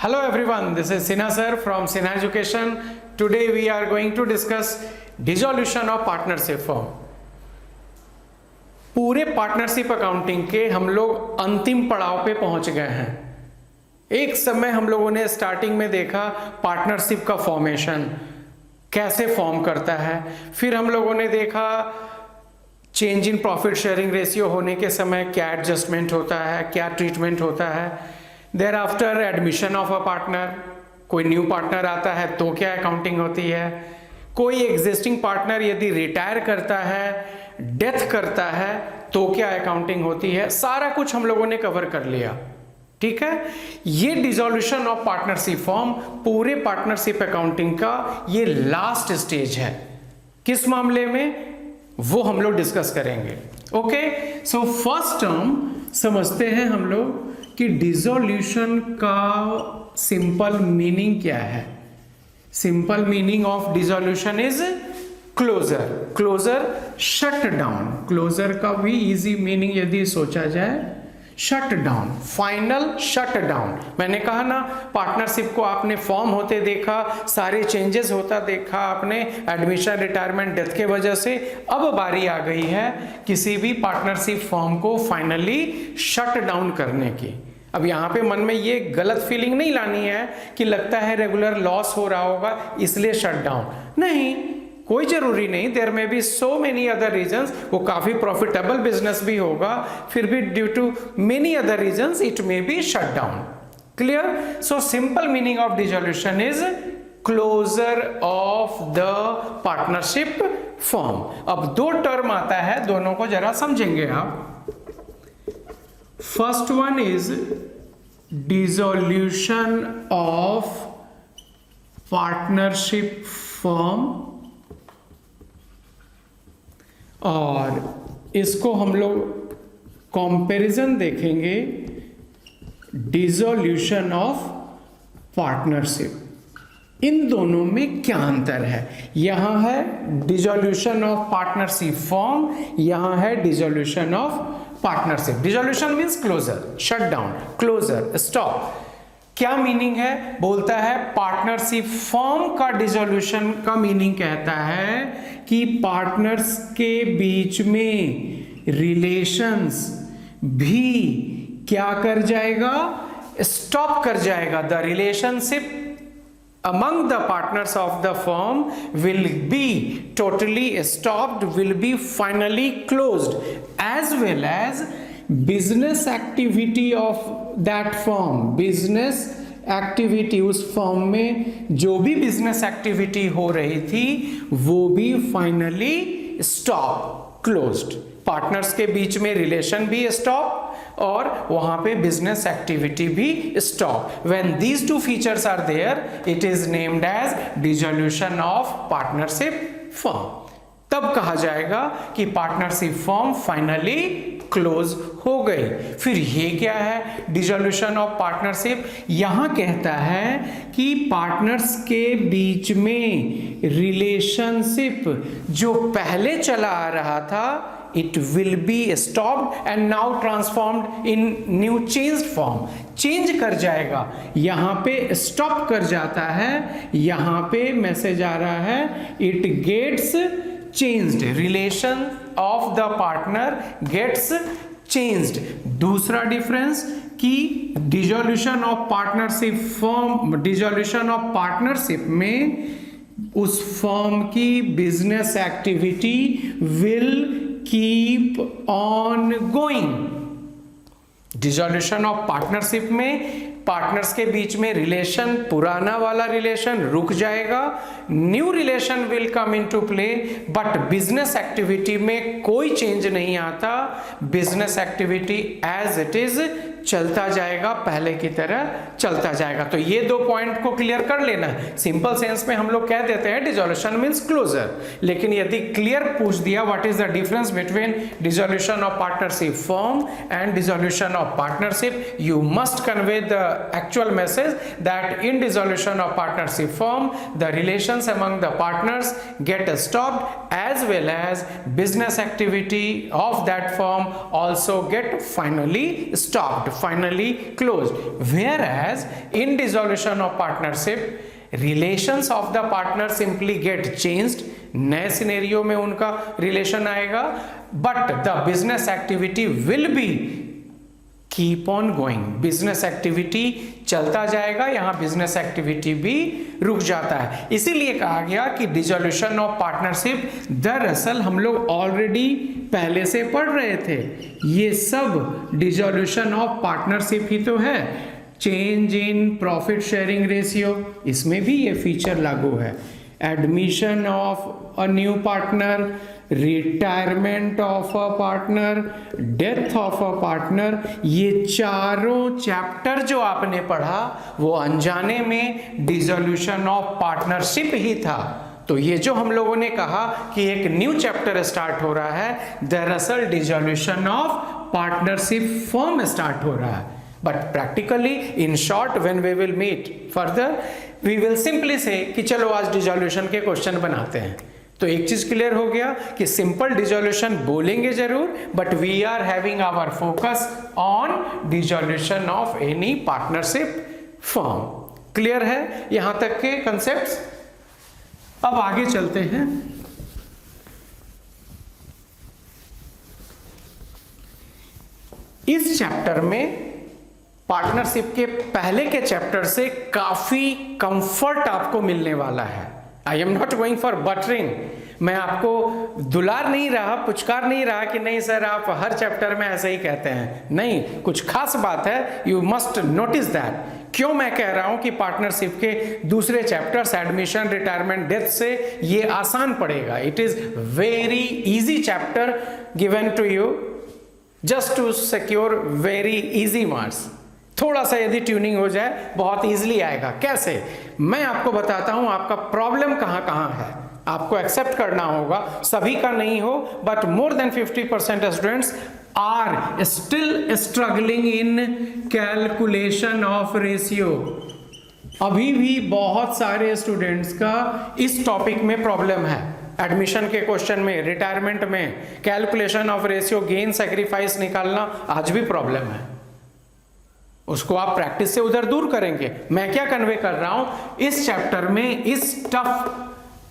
Hello everyone, this is Sinha sir from Sinha Education. Today we are going to discuss dissolution of partnership firm. पूरे partnership accounting के हम लोग अंतिम पड़ाव पे पहुंच गए हैं। एक समय हम लोगों ने स्टार्टिंग में देखा पार्टनरशिप का फॉर्मेशन कैसे फॉर्म करता है, फिर हम लोगों ने देखा change in profit sharing ratio होने के समय क्या एडजस्टमेंट होता है, क्या ट्रीटमेंट होता है। Thereafter admission of a partner, कोई न्यू पार्टनर आता है तो क्या अकाउंटिंग होती है, कोई एग्जिस्टिंग पार्टनर यदि रिटायर करता है, डेथ करता है तो क्या अकाउंटिंग होती है। सारा कुछ हम लोगों ने कवर कर लिया, ठीक है। ये डिसॉल्यूशन ऑफ पार्टनरशिप फॉर्म पूरे पार्टनरशिप अकाउंटिंग का ये लास्ट स्टेज है। किस मामले में वो हम लोग डिस्कस करेंगे। ओके, सो फर्स्ट टर्म समझते हैं हम लोग कि डिसॉल्यूशन का सिंपल मीनिंग क्या है। Simple meaning of dissolution is closure. Closure shut down. Closure का भी इजी मीनिंग यदि सोचा जाए, shut down, final shut down. मैंने कहा ना, पार्टनरशिप को आपने फॉर्म होते देखा, सारे चेंजेस होता देखा आपने, एडमिशन, रिटायरमेंट, डेथ के वजह से। अब बारी आ गई है किसी भी पार्टनरशिप फॉर्म को फाइनली शट डाउन करने की। अब यहाँ पे मन में ये गलत फीलिंग नहीं लानी है कि लगता है रेगुलर लॉस हो रहा होगा इसलिए शट डाउन, नहीं, कोई जरूरी नहीं। There may be so many other reasons, वो काफी प्रॉफिटेबल बिजनेस भी होगा, फिर भी due to many other reasons it may be shut down. Clear? So simple meaning of dissolution is closure of the partnership form. अब दो term आता है, दोनों को जरा समझेंगे आप। First one is dissolution of partnership form, और इसको हम लोग कंपैरिजन देखेंगे डिसॉल्यूशन ऑफ पार्टनरशिप। इन दोनों में क्या अंतर है? यहां है डिसॉल्यूशन ऑफ पार्टनरशिप फॉर्म, यहां है dissolution of partnership. Dissolution means closure, shut down, closure, stop. क्या मीनिंग है? बोलता है पार्टनरशिप फॉर्म का डिसॉल्यूशन का मीनिंग कहता है कि पार्टनर्स के बीच में रिलेशंस भी क्या कर जाएगा? स्टॉप कर जाएगा। The relationship among the partners of the firm will be totally stopped, will be finally closed, as well as business activity of that firm, business activity, उस फर्म में जो भी बिजनेस एक्टिविटी हो रही थी वो भी फाइनली स्टॉप, क्लोज्ड। पार्टनर्स के बीच में रिलेशन भी स्टॉप और वहां पे बिजनेस एक्टिविटी भी stop. When these two features are there it is named as dissolution of partnership firm. तब कहा जाएगा कि पार्टनरशिप फर्म फाइनली क्लोज हो गई। फिर ये क्या है डिसॉल्यूशन ऑफ पार्टनरशिप? यहां कहता है कि पार्टनर्स के बीच में रिलेशनशिप जो पहले चला आ रहा था it will be stopped and now transformed in new changed form। Change कर जाएगा, यहां पे स्टॉप कर जाता है, यहां पे मैसेज आ रहा है it gets changed, relation of the partner gets changed। दूसरा डिफरेंस कि dissolution of partnership form, dissolution of partnership में उस फर्म की business activity will keep on going. Dissolution of partnership में पार्टनर्स के बीच में रिलेशन, पुराना वाला रिलेशन रुक जाएगा, new relation will come into play, but business activity में कोई चेंज नहीं आता। Business activity as it is चलता जाएगा, पहले की तरह चलता जाएगा। तो ये दो पॉइंट को क्लियर कर लेना। सिंपल सेंस में हम लोग कह देते हैं डिसॉल्यूशन मींस क्लोजर, लेकिन यदि क्लियर पूछ दिया what is the difference between dissolution of partnership firm and dissolution of partnership, you must convey the actual message that in dissolution of partnership firm the relations among the partners get stopped, as well as business activity of that firm also get finally stopped, finally closed. Whereas in dissolution of partnership relations of the partner simply get changed, नए scenario में उनका relation आएगा, but the business activity will be keep on going, business activity चलता जाएगा, यहां business activity भी रुक जाता है। इसीलिए कहा गया कि डिसोल्यूशन ऑफ पार्टनरशिप, दरअसल हम लोग ऑलरेडी पहले से पढ़ रहे थे, ये सब डिसोल्यूशन ऑफ पार्टनरशिप ही तो है। Change in profit sharing ratio, इसमें भी ये फीचर लागू है। Admission of a new partner, retirement of a partner, death of a partner, ये चारों चैप्टर जो आपने पढ़ा वो अनजाने में डिसोल्यूशन ऑफ पार्टनरशिप ही था। तो ये जो हम लोगों ने कहा कि एक न्यू चैप्टर स्टार्ट हो रहा है, दरअसल dissolution of partnership firm start हो रहा है। But practically in short when we will meet further we will simply say कि चलो आज डिसोल्यूशन के क्वेश्चन बनाते हैं। तो एक चीज क्लियर हो गया कि सिंपल डिसोल्यूशन बोलेंगे जरूर, but we are having our focus on dissolution of any partnership firm. Clear है यहां तक के कंसेप्ट्स? अब आगे चलते हैं। इस चैप्टर में पार्टनरशिप के पहले के चैप्टर से काफी कंफर्ट आपको मिलने वाला है। I am not going for buttering, मैं आपको दुलार नहीं रहा, पुचकार नहीं रहा कि नहीं सर आप हर चैप्टर में ऐसे ही कहते हैं। नहीं, कुछ खास बात है, यू मस्ट नोटिस दैट। क्यों मैं कह रहा हूं कि पार्टनरशिप के दूसरे चैप्टर्स एडमिशन, रिटायरमेंट, डेथ से ये आसान पड़ेगा। It is very easy chapter given to you just to secure very easy marks. थोड़ा सा यदि ट्यूनिंग हो जाए बहुत इजीली आएगा। कैसे? मैं आपको बताता हूं आपका प्रॉब्लम कहां कहां है। आपको एक्सेप्ट करना होगा, सभी का नहीं हो, but more than 50% students are still struggling in calculation of ratio. अभी भी बहुत सारे स्टूडेंट्स का इस टॉपिक में प्रॉब्लम है। एडमिशन के क्वेश्चन में, रिटायरमेंट में calculation of ratio, gain sacrifice निकालना आज भी प्रॉब्लम है। उसको आप प्रैक्टिस से उधर दूर करेंगे। मैं क्या कन्वे कर रहा हूं, इस चैप्टर में इस टफ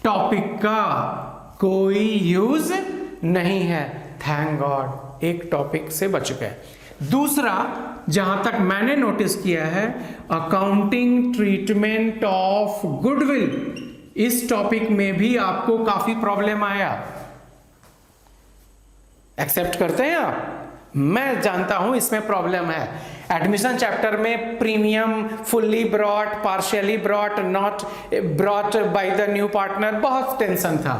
टॉपिक का कोई यूज नहीं है। थैंक गॉड, एक टॉपिक से बच गए। दूसरा, जहां तक मैंने नोटिस किया है, अकाउंटिंग ट्रीटमेंट ऑफ गुडविल, इस टॉपिक में भी आपको काफी प्रॉब्लम आया। एक्सेप्ट करते हैं आप? मैं जानता हूं इसमें प्रॉब्लम है। एडमिशन चैप्टर में premium fully brought, partially brought, not brought by the new partner, बहुत टेंशन था।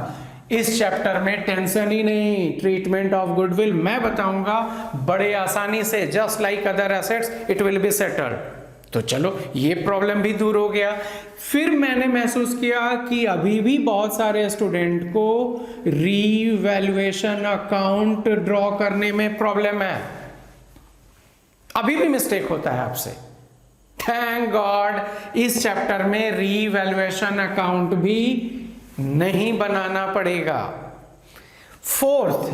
इस चैप्टर में टेंशन ही नहीं। ट्रीटमेंट ऑफ गुडविल मैं बताऊंगा बड़े आसानी से, just like other assets it will be settled. तो चलो ये प्रॉब्लम भी दूर हो गया। फिर मैंने महसूस किया कि अभी भी बहुत सारे स्टूडेंट को रीवैल्यूएशन अकाउंट ड्रॉ करने में प्रॉब्लम है। अभी भी मिस्टेक होता है आपसे। थैंक गॉड, इस चैप्टर में रीवैल्यूएशन अकाउंट भी नहीं बनाना पड़ेगा। Fourth,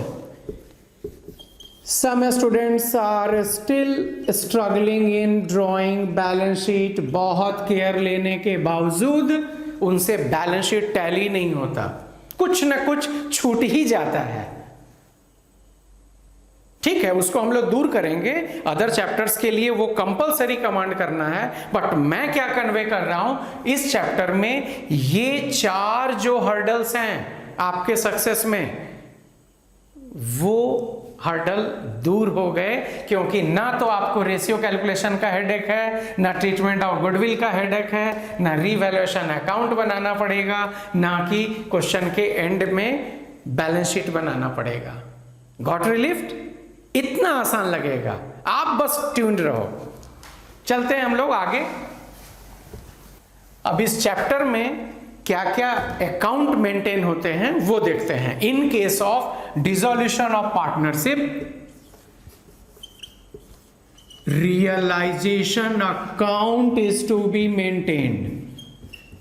some students are still struggling in drawing balance sheet। बहुत केयर लेने के बावजूद उनसे बैलेंस शीट टैली नहीं होता, कुछ ना कुछ छूट ही जाता है। ठीक है, उसको हम लोग दूर करेंगे। अदर चैप्टर्स के लिए वो कंपलसरी कमांड करना है। बट मैं क्या कन्वे कर रहा हूं, इस चैप्टर में ये चार जो हर्डल्स हैं आपके सक्सेस में, वो हर्डल दूर हो गए। क्योंकि ना तो आपको रेशियो कैलकुलेशन का हेडेक है, ना ट्रीटमेंट ऑफ गुडविल का हेडेक है, ना रीवैल्यूएशन अकाउंट बनाना पड़ेगा, ना कि क्वेश्चन के एंड में बैलेंस शीट बनाना पड़ेगा। गॉट रिलीफ्ड? इतना आसान लगेगा, आप बस ट्यून्ड रहो। चलते हैं हम लोग आगे। अब इस चैप्टर में क्या क्या अकाउंट मेंटेन होते हैं वो देखते हैं। In case of dissolution of partnership, realisation account is to be maintained.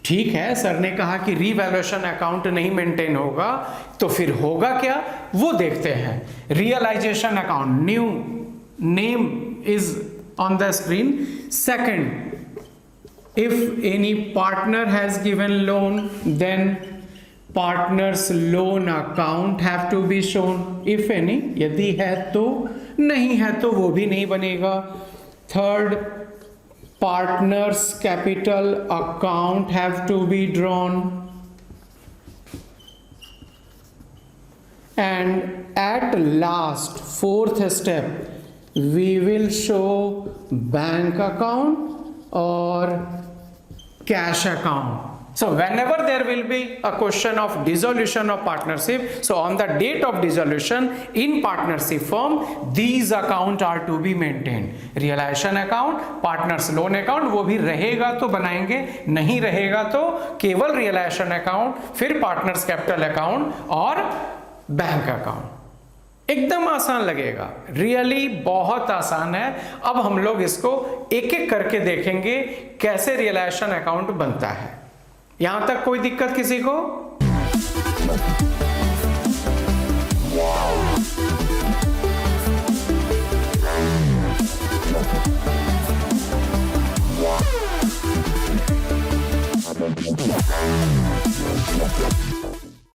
ठीक है, सर ने कहा कि रीवैल्यूएशन अकाउंट नहीं मेंटेन होगा, तो फिर होगा क्या वो देखते हैं। Realisation account, new name is on the screen. Second, if any partner has given loan, then partners loan account have to be shown. If any, यदि है तो, नहीं है तो वो भी नहीं बनेगा. Third, partners capital account have to be drawn. And at last, fourth step, we will show bank account or cash account. So whenever there will be a question of dissolution of partnership, so on the date of dissolution in partnership firm, these account are to be maintained. Realization account, partners loan account, वो भी रहेगा तो बनाएंगे, नहीं रहेगा तो केवल realization account, फिर partners capital account और बैंक अकाउंट. एकदम आसान लगेगा, रियली बहुत आसान है. अब हम लोग इसको एक एक करके देखेंगे कैसे रियलाइजेशन अकाउंट बनता है. यहां तक कोई दिक्कत किसी को?